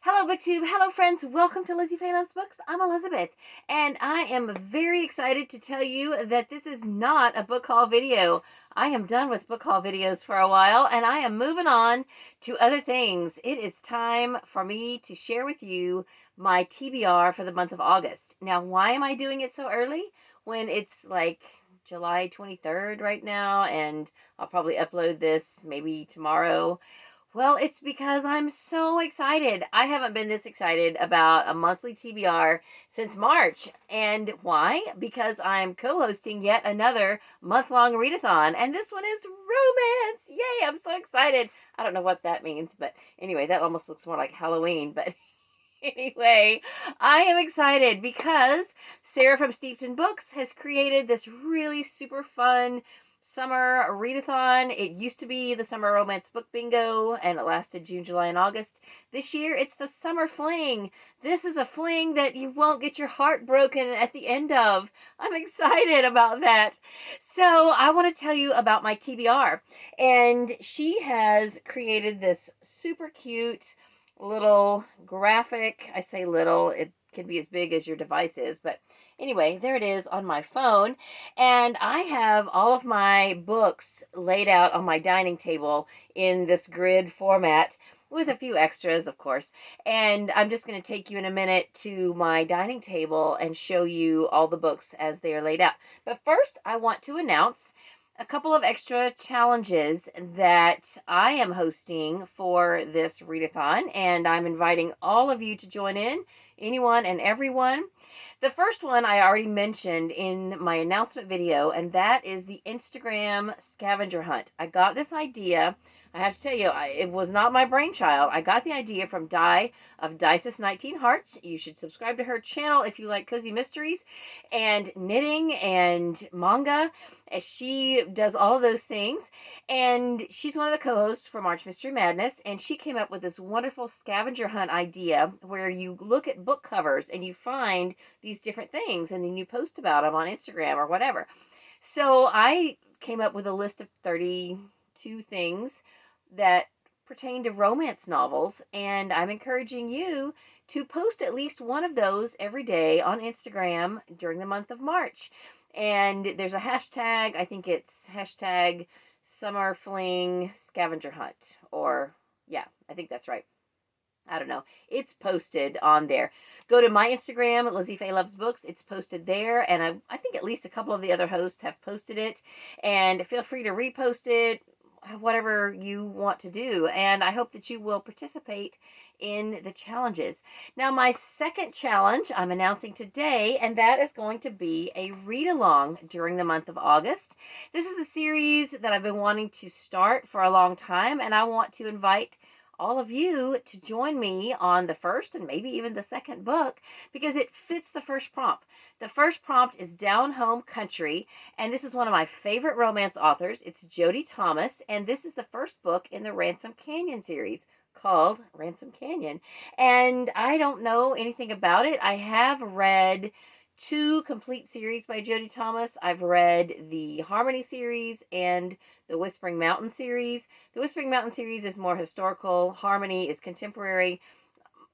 Hello, BookTube. Hello, friends. Welcome to Lizziefaye Loves Books. I'm Elizabeth, and I am very excited to tell you that this is not a book haul video. I am done with book haul videos for a while, and I am moving on to other things. It is time for me to share with you my TBR for the month of August. Now, why am I doing it so early when it's like July 23rd right now, and I'll probably upload this maybe tomorrow? Well, it's because I'm so excited. I haven't been this excited about a monthly TBR since March. And why? Because I'm co-hosting yet another month-long readathon. And this one is romance. Yay, I'm so excited. I don't know what that means, but anyway, that almost looks more like Halloween. But anyway, I am excited because Sarah from Steeped in Books has created this really super fun summer readathon. It used to be the summer romance book bingo, and it lasted June, July, and August. This year, it's the summer fling. This is a fling that you won't get your heart broken at the end of. I'm excited about that. So I want to tell you about my TBR, and she has created this super cute little graphic. I say little, it can be as big as your device is, but anyway, there it is on my phone, and I have all of my books laid out on my dining table in this grid format with a few extras, of course, and I'm just going to take you in a minute to my dining table and show you all the books as they are laid out. But first, I want to announce a couple of extra challenges that I am hosting for this readathon, and I'm inviting all of you to join in, anyone and everyone. The first one I already mentioned in my announcement video, and that is the Instagram scavenger hunt. I got this idea. I have to tell you, it was not my brainchild. I got the idea from Di of Dice's 19 Hearts. You should subscribe to her channel if you like cozy mysteries and knitting and manga. She does all of those things, and she's one of the co-hosts for March Mystery Madness, and she came up with this wonderful scavenger hunt idea where you look at book covers and you find these different things, and then you post about them on Instagram or whatever. So I came up with a list of 32 things that pertain to romance novels, and I'm encouraging you to post at least one of those every day on Instagram during the month of March. And there's a hashtag, I think it's hashtag Summer Fling Scavenger Hunt, or yeah, I think that's right. I don't know. It's posted on there. Go to my Instagram, LizziefayeLovesBooks. It's posted there, and I think at least a couple of the other hosts have posted it. And feel free to repost it, whatever you want to do. And I hope that you will participate in the challenges. Now, my second challenge I'm announcing today, and that is going to be a read-along during the month of August. This is a series that I've been wanting to start for a long time, and I want to invite all of you to join me on the first and maybe even the second book because it fits the first prompt. The first prompt is Down Home Country, and this is one of my favorite romance authors. It's Jodi Thomas, and this is the first book in the Ransom Canyon series called Ransom Canyon. And I don't know anything about it. I have read 2 complete series by Jodi Thomas. I've read the Harmony series and the Whispering Mountain series. The Whispering Mountain series is more historical. Harmony is contemporary.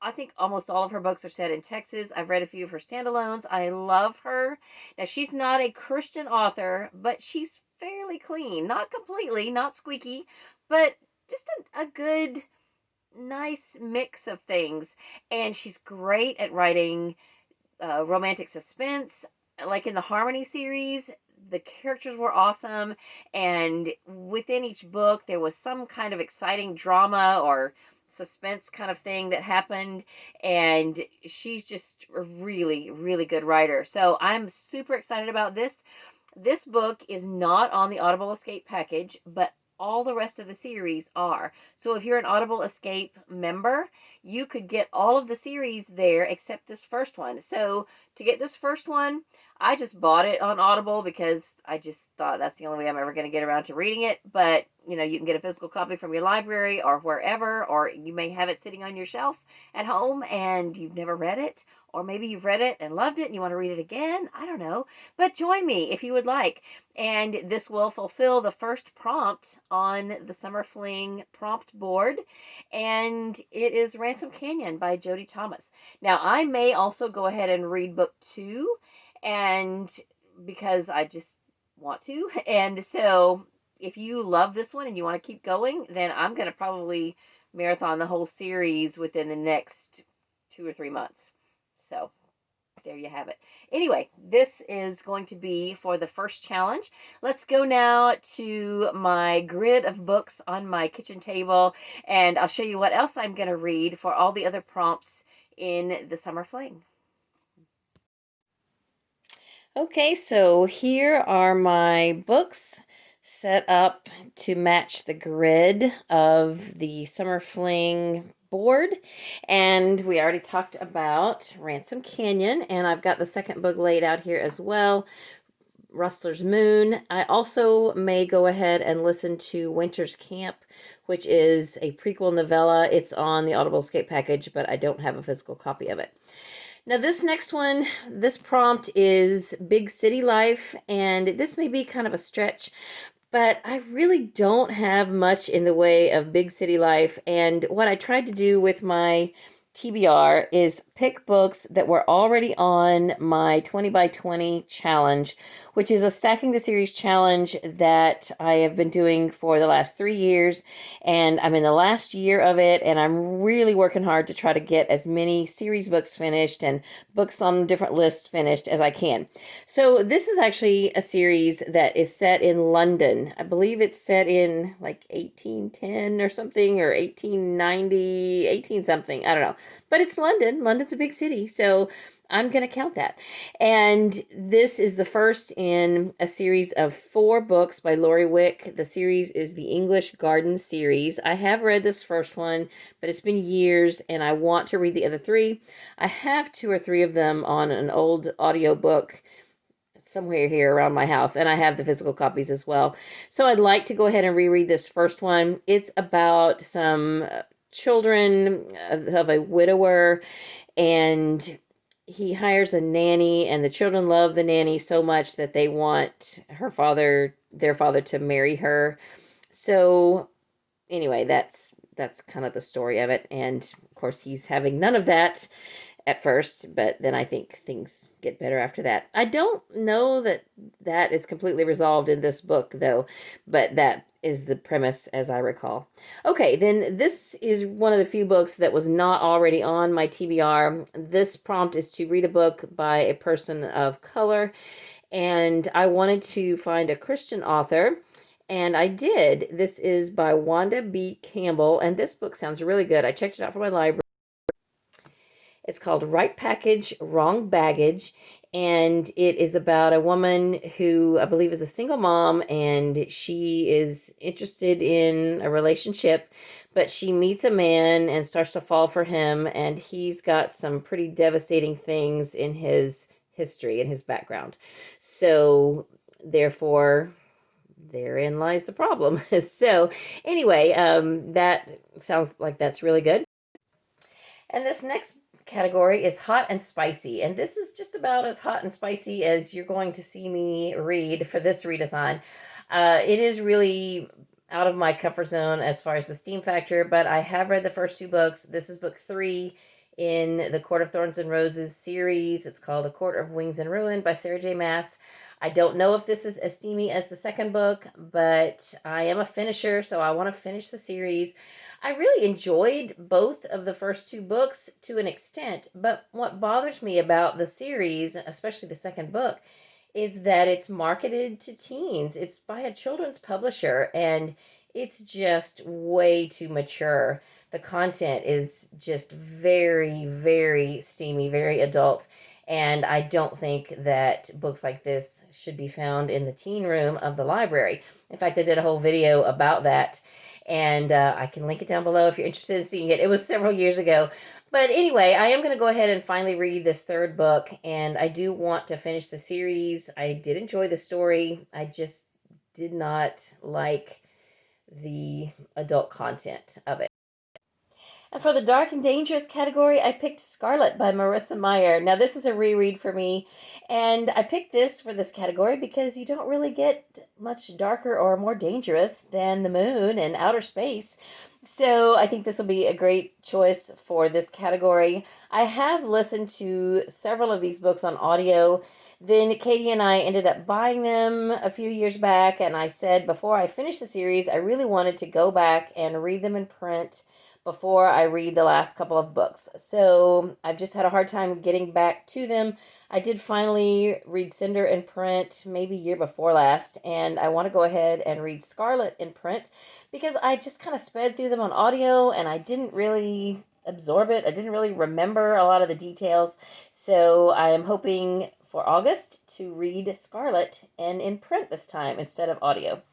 I think almost all of her books are set in Texas. I've read a few of her standalones. I love her. Now, she's not a Christian author, but she's fairly clean. Not completely, not squeaky, but just a good, nice mix of things. And she's great at writing romantic suspense. Like in the Harmony series, the characters were awesome, and within each book there was some kind of exciting drama or suspense kind of thing that happened, and she's just a really, really good writer. So I'm super excited about this. This book is not on the Audible Escape package, but all the rest of the series are. So if you're an Audible Escape member, you could get all of the series there except this first one. So to get this first one, I just bought it on Audible because I just thought that's the only way I'm ever going to get around to reading it. But, you know, you can get a physical copy from your library or wherever, or you may have it sitting on your shelf at home and you've never read it, or maybe you've read it and loved it and you want to read it again. I don't know. But join me if you would like. And this will fulfill the first prompt on the Summer Fling prompt board. And it is Ransom Canyon by Jodi Thomas. Now, I may also go ahead and read book 2, and because I just want to. And so if you love this one and you want to keep going, then I'm going to probably marathon the whole series within the next 2 or 3 months. So there you have it. Anyway, this is going to be for the first challenge. Let's go now to my grid of books on my kitchen table, and I'll show you what else I'm going to read for all the other prompts in the Summer Fling. Okay, so here are my books set up to match the grid of the Summer Fling board, and we already talked about Ransom Canyon, and I've got the second book laid out here as well, Rustler's Moon. I also may go ahead and listen to Winter's Camp, which is a prequel novella. It's on the Audible Escape package, but I don't have a physical copy of it. Now this next one, this prompt is Big City Life, and this may be kind of a stretch, but I really don't have much in the way of big city life. And what I tried to do with my TBR is pick books that were already on my 20 by 20 challenge, which is a stacking the series challenge that I have been doing for the last 3 years. And I'm in the last year of it, and I'm really working hard to try to get as many series books finished and books on different lists finished as I can. So this is actually a series that is set in London. I believe it's set in like 1810 or something, or 1890, 18 something. I don't know. But it's London. London's a big city, so I'm going to count that. And this is the first in a series of 4 books by Lori Wick. The series is the English Garden series. I have read this first one, but it's been years, and I want to read the other 3. I have 2 or 3 of them on an old audiobook somewhere here around my house, and I have the physical copies as well. So I'd like to go ahead and reread this first one. It's about some children of a widower, and he hires a nanny, and the children love the nanny so much that they want their father to marry her. So anyway, that's kind of the story of it. And of course, he's having none of that at first, but then I think things get better after that. I don't know that that is completely resolved in this book, though, but that is the premise as I recall. Okay, then this is one of the few books that was not already on my TBR. This prompt is to read a book by a person of color, and I wanted to find a Christian author, and I did. This is by Wanda B. Campbell, and this book sounds really good. I checked it out from my library. It's called Right Package, Wrong Baggage, and it is about a woman who I believe is a single mom, and she is interested in a relationship, but she meets a man and starts to fall for him, and he's got some pretty devastating things in his history and his background. So therefore, therein lies the problem. So anyway, that sounds like that's really good. And this next category is hot and spicy, and this is just about as hot and spicy as you're going to see me read for this readathon. It is really out of my comfort zone as far as the steam factor, but I have read the first 2 books. This is book 3 in the Court of Thorns and Roses series. It's called A Court of Wings and Ruin by Sarah J. Maas. I don't know if this is as steamy as the second book, but I am a finisher, so I want to finish the series. I really enjoyed both of the first 2 books to an extent, but what bothers me about the series, especially the second book, is that it's marketed to teens. It's by a children's publisher, and it's just way too mature. The content is just very, very steamy, very adult, and I don't think that books like this should be found in the teen room of the library. In fact, I did a whole video about that, and I can link it down below if you're interested in seeing it. It was several years ago, But anyway, I am going to go ahead and finally read this third book, and I do want to finish the series. I did enjoy the story. I just did not like the adult content of it. And for the Dark and Dangerous category, I picked Scarlet by Marissa Meyer. Now, this is a reread for me, and I picked this for this category because you don't really get much darker or more dangerous than the moon and outer space. So I think this will be a great choice for this category. I have listened to several of these books on audio. Then Katie and I ended up buying them a few years back, and I said before I finished the series, I really wanted to go back and read them in print before I read the last couple of books. So I've just had a hard time getting back to them. I did finally read Cinder in print maybe year before last, and I want to go ahead and read Scarlet in print because I just kind of sped through them on audio and I didn't really absorb it. I didn't really remember a lot of the details. So I am hoping for August to read Scarlet and in print this time instead of audio.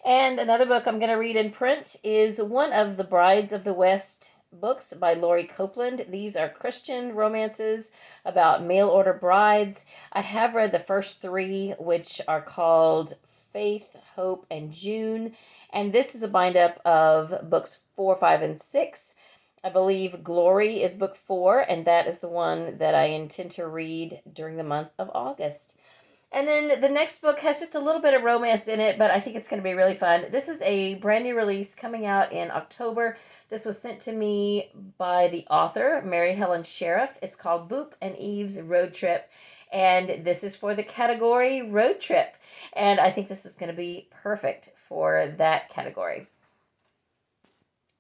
And another book I'm going to read in print is one of the Brides of the West books by Lori Copeland. These are Christian romances about mail-order brides. I have read the first three, which are called Faith, Hope, and June. And this is a bind-up of books 4, 5, and 6. I believe Glory is book 4, and that is the one that I intend to read during the month of August. And then the next book has just a little bit of romance in it, but I think it's going to be really fun. This is a brand new release coming out in October. This was sent to me by the author, Mary Helen Sheriff. It's called Boop and Eve's Road Trip, and this is for the category Road Trip. And I think this is going to be perfect for that category.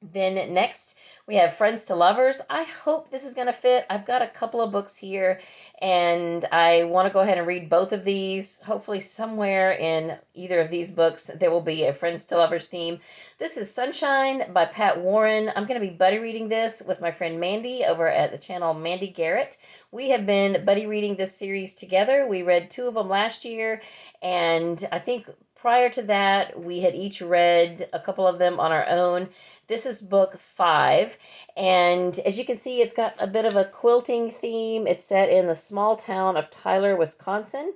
Then next, we have Friends to Lovers. I hope this is going to fit. I've got a couple of books here, and I want to go ahead and read both of these. Hopefully somewhere in either of these books, there will be a Friends to Lovers theme. This is Sunshine by Pat Warren. I'm going to be buddy reading this with my friend Mandy over at the channel Mandy Garrett. We have been buddy reading this series together. We read 2 of them last year, and I think prior to that, we had each read a couple of them on our own. This is book 5, and as you can see, it's got a bit of a quilting theme. It's set in the small town of Tyler, Wisconsin,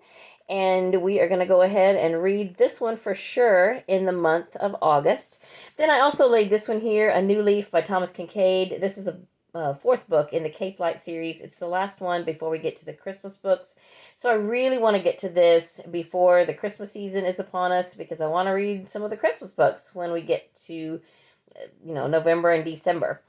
and we are going to go ahead and read this one for sure in the month of August. Then I also laid this one here, A New Leaf by Thomas Kincaid. This is the 4th book in the Cape Light series. It's the last one before we get to the Christmas books. So I really want to get to this before the Christmas season is upon us because I want to read some of the Christmas books when we get to November and December.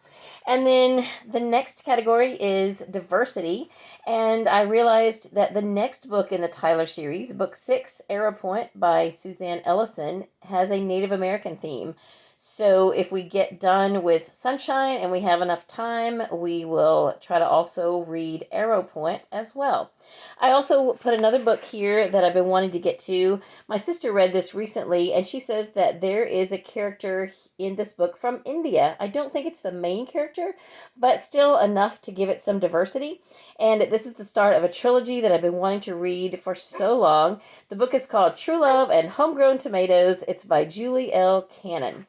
And then the next category is diversity. And I realized that the next book in the Tyler series, book 6, Arrow Point by Suzanne Ellison, has a Native American theme. So if we get done with Sunshine and we have enough time, we will try to also read Arrow Point as well. I also put another book here that I've been wanting to get to. My sister read this recently, and she says that there is a character in this book from India. I don't think it's the main character, but still enough to give it some diversity. And this is the start of a trilogy that I've been wanting to read for so long. The book is called True Love and Homegrown Tomatoes. It's by Julie L. Cannon.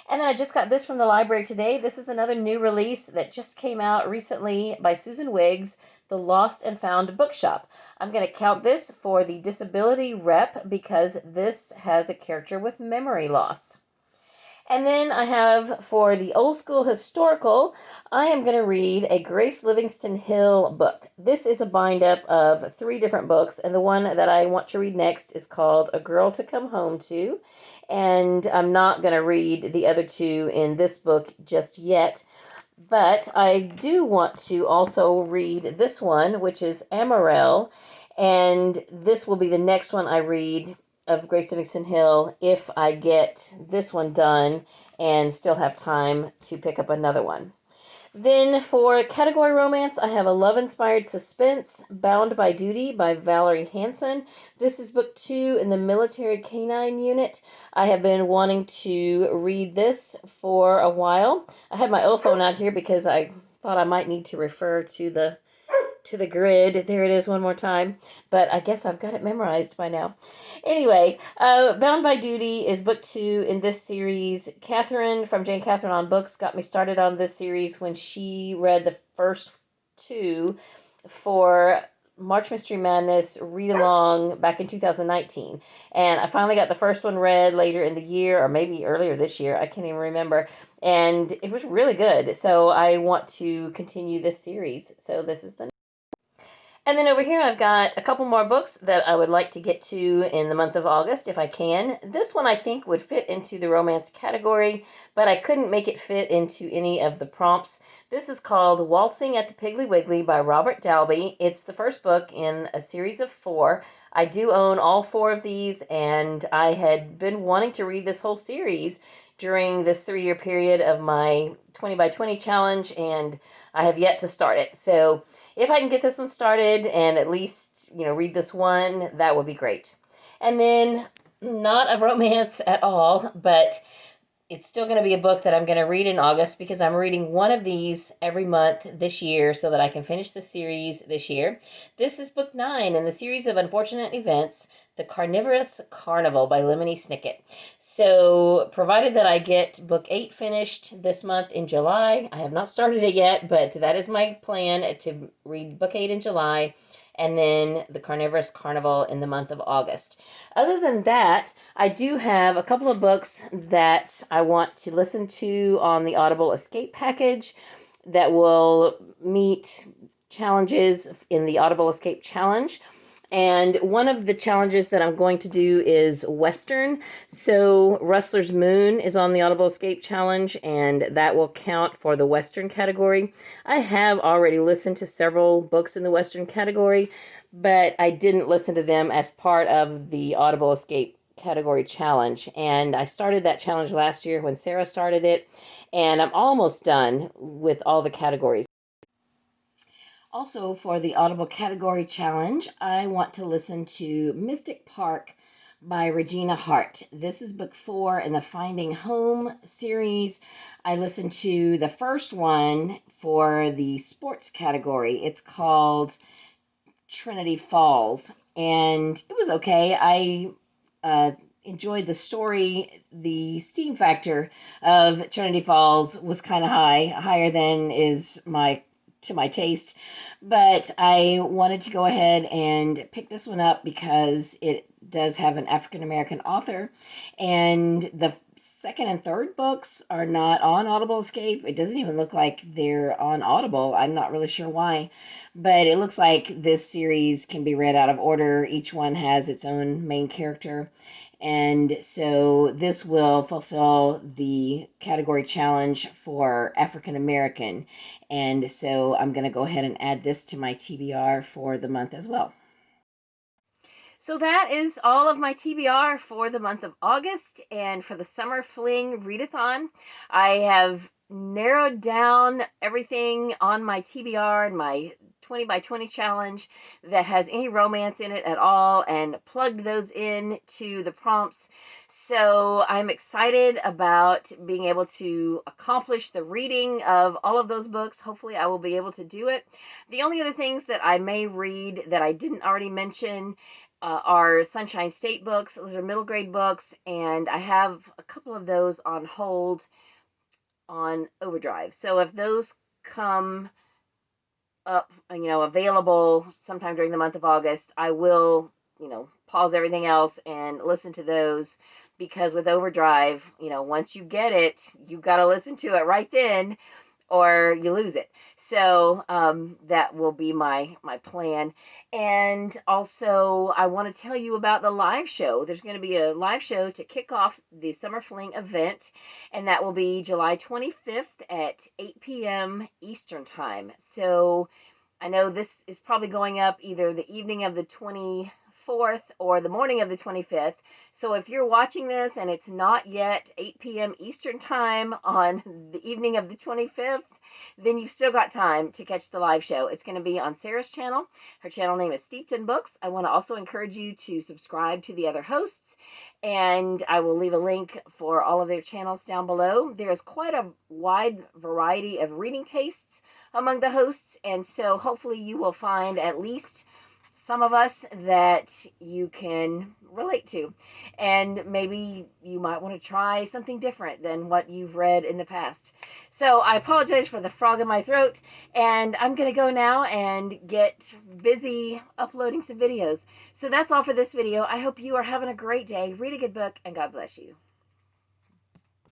And then I just got this from the library today. This is another new release that just came out recently by Susan Wiggs, The Lost and Found Bookshop. I'm going to count this for the disability rep because this has a character with memory loss. And then I have for the old school historical, I am going to read a Grace Livingston Hill book. This is a bind up of 3 different books, and the one that I want to read next is called A Girl to Come Home To. And I'm not going to read the other 2 in this book just yet. But I do want to also read this one, which is Amarel. And this will be the next one I read of Grace Livingston Hill if I get this one done and still have time to pick up another one. Then for category romance, I have a love-inspired suspense, Bound by Duty by Valerie Hansen. This is book 2 in the Military Canine Unit. I have been wanting to read this for a while. I had my phone out here because I thought I might need to refer to the to the grid. There it is one more time, but I guess I've got it memorized by now. Anyway, Bound by Duty is book 2 in this series. Catherine from Jane Catherine on Books got me started on this series when she read the first 2 for March Mystery Madness read along back in 2019. And I finally got the first one read later in the year, or maybe earlier this year. I can't even remember. And it was really good. So I want to continue this series. So this is the... And then over here I've got a couple more books that I would like to get to in the month of August if I can. This one I think would fit into the romance category, but I couldn't make it fit into any of the prompts. This is called Waltzing at the Piggly Wiggly by Robert Dalby. It's the first book in a series of 4. I do own all 4 of these, and I had been wanting to read this whole series during this 3-year period of my 20 by 20 challenge, and I have yet to start it. So if I can get this one started and at least, read this one, that would be great. And then, not a romance at all, but it's still going to be a book that I'm going to read in August because I'm reading one of these every month this year so that I can finish the series this year. This is book 9 in the series of unfortunate events, The Carnivorous Carnival by Lemony Snicket. So, provided that I get book 8 finished this month in July, I have not started it yet, but that is my plan, to read book 8 in July, and then The Carnivorous Carnival in the month of August. Other than that, I do have a couple of books that I want to listen to on the Audible Escape package that will meet challenges in the Audible Escape Challenge. And one of the challenges that I'm going to do is Western. So Rustler's Moon is on the Audible Escape Challenge, and that will count for the Western category. I have already listened to several books in the Western category, but I didn't listen to them as part of the Audible Escape category challenge. And I started that challenge last year when Sarah started it, and I'm almost done with all the categories. Also, for the Audible Category Challenge, I want to listen to Mystic Park by Regina Hart. This is book 4 in the Finding Home series. I listened to the first one for the sports category. It's called Trinity Falls, and it was okay. I enjoyed the story. The steam factor of Trinity Falls was kind of higher than is to my taste, but I wanted to go ahead and pick this one up because it does have an African-American author, and the second and third books are not on Audible Escape. It doesn't even look like they're on Audible. I'm not really sure why, but it looks like this series can be read out of order. Each one has its own main character, and so this will fulfill the category challenge for African American. And so I'm going to go ahead and add this to my TBR for the month as well. So that is all of my TBR for the month of August. And for the Summer Fling Readathon, I have narrowed down everything on my TBR and my 20 by 20 challenge that has any romance in it at all, and plugged those in to the prompts. So I'm excited about being able to accomplish the reading of all of those books. Hopefully I will be able to do it. The only other things that I may read that I didn't already mention are Sunshine State books. Those are middle grade books, and I have a couple of those on hold on Overdrive. So if those come up, available sometime during the month of August, I will, pause everything else and listen to those, because with Overdrive, once you get it, you've got to listen to it right then or you lose it. So that will be my plan. And also, I want to tell you about the live show. There's going to be a live show to kick off the Summer Fling event, and that will be July 25th at 8 p.m. Eastern Time. So I know this is probably going up either the evening of the 25th 24th or the morning of the 25th. So if you're watching this and it's not yet 8 p.m. Eastern time on the evening of the 25th, then you've still got time to catch the live show. It's going to be on Sarah's channel. Her channel name is Steeped in Books. I want to also encourage you to subscribe to the other hosts, and I will leave a link for all of their channels down below. There is quite a wide variety of reading tastes among the hosts, and so hopefully you will find at least some of us that you can relate to, and maybe you might want to try something different than what you've read in the past. So I apologize for the frog in my throat, and I'm gonna go now and get busy uploading some videos. So that's all for this video. I hope you are having a great day. Read a good book, and God bless you.